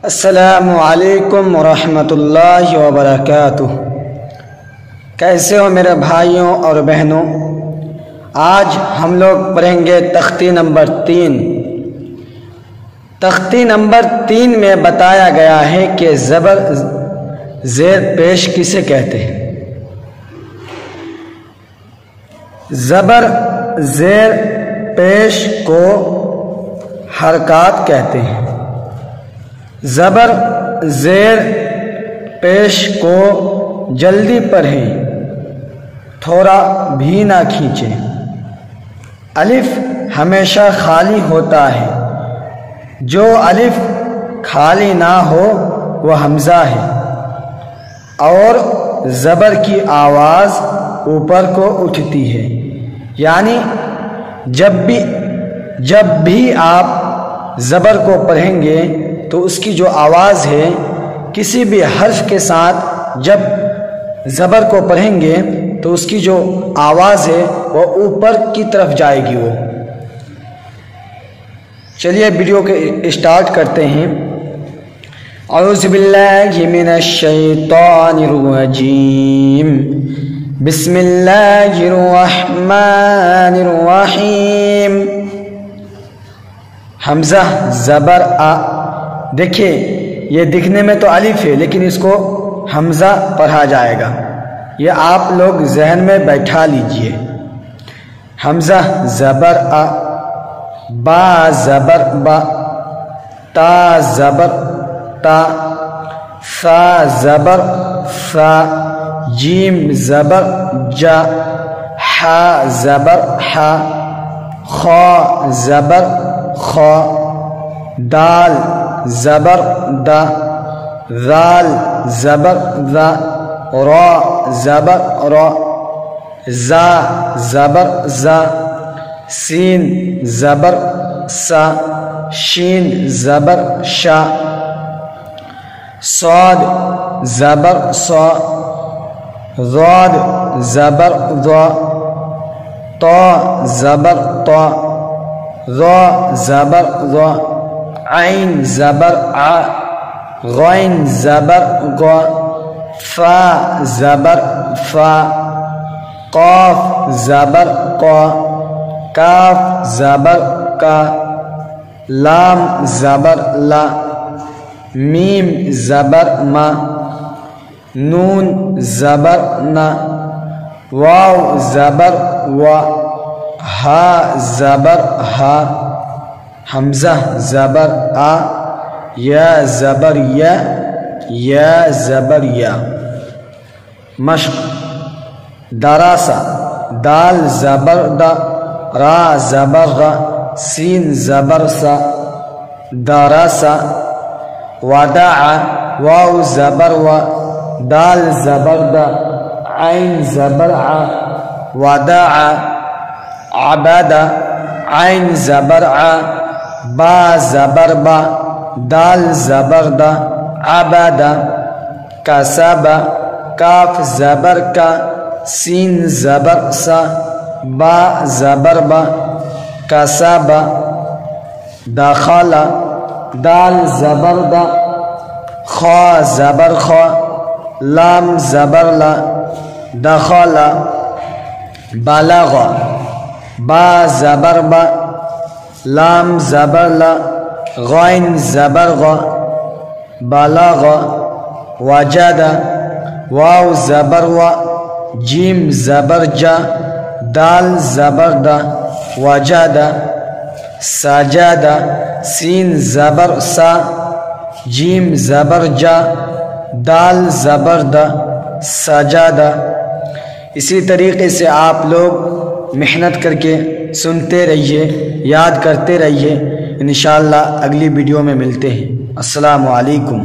السلام علیکم ورحمۃ اللہ وبرکاتہ۔ کیسے ہو میرے بھائیوں اور بہنوں؟ آج ہم لوگ پڑھیں گے تختی نمبر 3۔ تختی نمبر 3 میں بتایا گیا ہے کہ زبر زیر پیش کسے کہتے ہیں؟ زبر زیر پیش کو حرکات کہتے ہیں۔ زبر زیر پیش کو جلدی پڑھیں، تھوڑا بھی نہ کھینچیں۔ الف ہمیشہ خالی ہوتا ہے، جو الف خالی نہ ہو وہ حمزہ ہے، اور زبر کی آواز اوپر کو اٹھتی ہے، یعنی جب بھی آپ زبر کو پڑھیں گے تو اس کی جو آواز ہے کسی بھی حرف کے ساتھ جب زبر کو پڑھیں گے تو اس کی جو آواز ہے وہ اوپر کی طرف جائے گی۔ وہ چلیے ویڈیو کے اسٹارٹ کرتے ہیں۔ اعوذ باللہ من الشیطان الرجیم، بسم اللہ الرحمن الرحیم۔ حمزہ زبر آ، دیکھیے یہ دکھنے میں تو الف ہے لیکن اس کو حمزہ پڑھا جائے گا، یہ آپ لوگ ذہن میں بیٹھا لیجئے۔ حمزہ زبر آ، با زبر با، تا زبر تا، سا زبر سا، جیم زبر جا، حا زبر حا، خا زبر خا، دال زبر دا، ذال زبر ذا، را زبر را، زا زبر زا، سین زبر سا، شین زبر شا، صاد زبر صا، ضاد زبر ضا، طا زبر طا، ظا زبر ظا، عین زبر ع، غین زبر غا، فا زبر فا، قاف زبر قا، کاف زبر کا، لام زبر لا، میم زبر ما، نون زبر نا، واو زبر وا، ہا زبر ہا، حمزہ زبر آ، یا زبر یا زبر یا۔ مشق دراسا، دال زبر دا، را زبر غا، سین زبر سا، دراسا، ودع واو زبر وا، دال زبر دا، عین زبر ع، ودع، عبد عین زبر ع، با زبر با، دال زبر دا، عبد، کسب، کاف زبر کا، سین زبر سا، با زبر با، کسب، دخل، دال زبر دا، خا زبر خا، لام زبر لا، دخل، بلغ، با زبر با، لام زبر لا، غین زبر غا، بلغ، وجد، واو زبر وا، جیم زبر جا، دال زبر دا، وجد، سجد، سین زبر سا، جیم زبر جا، دال زبر دا، سجد۔ اسی طریقے سے آپ لوگ محنت کر کے سنتے رہیے، یاد کرتے رہیے، انشاءاللہ اگلی ویڈیو میں ملتے ہیں۔ السلام علیکم۔